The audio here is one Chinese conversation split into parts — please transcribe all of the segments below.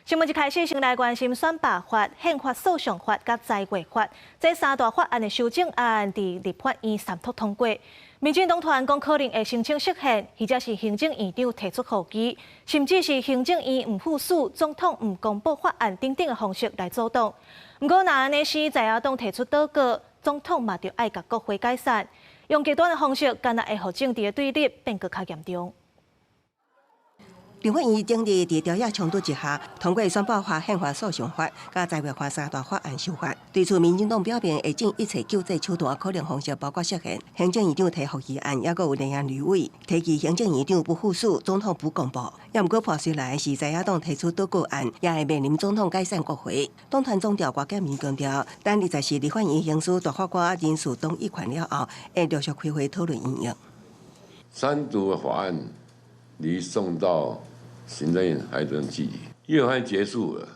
新闻一开始，先来关心选罢法、宪法诉讼法甲财规法这三大法案的修正案伫立法院三读通过。民进党团讲可能会申请释宪，或者是行政院长提出护机，甚至是行政院唔附属、总统唔公布法案等等的方式来阻挡。不过，若安尼是在野党提出倒戈，总统嘛就爱甲国会解散，用极端的方式，干那会互政治的对立变更较严重。 立法院整日伫调野冲突之下，通过选罢法、宪法诉讼法、甲财规法三大法案修法，对此民进党表明会尽一切救济手段可能方式，包括释宪。行政院长提复议案，也阁有立院立委提及行政院长不附属、总统不公布。也毋过破出来是在野党提出倒戈案，也会面临总统解散国会。党团总调郭建民强调，等20日立法院行使大法官人事同意权了后，会陆续开会讨论应用。三读的法案离送到 行政院还有段距离，议会结束了，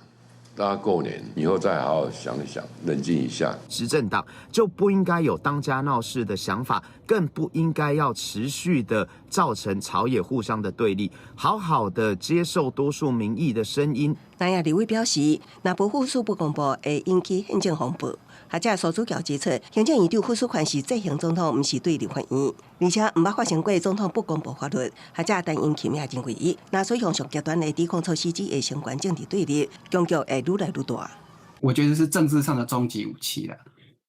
大家过年以后再好好想一想，冷静一下。执政党就不应该有当家闹事的想法，更不应该要持续的造成朝野互相的对立，好好的接受多数民意的声音。南亚立委表示，若不附属不公布，会引起行政风暴。 或者苏主教指出，行政院长附属权是执行总统，毋是对立法院，而且毋捌发生过总统不公布法律，或者担因轻命真危。若所向上极端的抵抗措施，只会相关政治对立，僵局会愈来愈大。我觉得是政治上的终极武器了。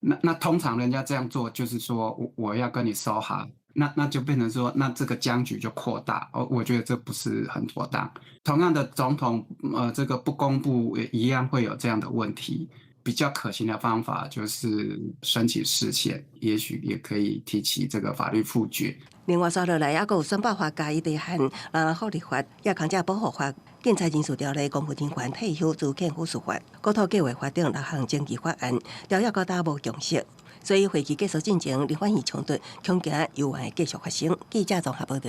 那通常人家这样做，就是说我要跟你收哈，那就变成说，那这个僵局就扩大。我觉得这不是很妥当。同样的，总统这个不公布一样会有这样的问题。 比较可行的方法就是申请释宪，也许也可以提起这个法律复决。另外，刷落来还有选罢法加一地限、人人福利法、也强制保护法、建材人事条例、公务人员退休资遣附属法、国土计划法等6项争议法案，条约高达无共识。所以会期结束进程，立法院冲突恐惊又会继续发生。记者综合报道。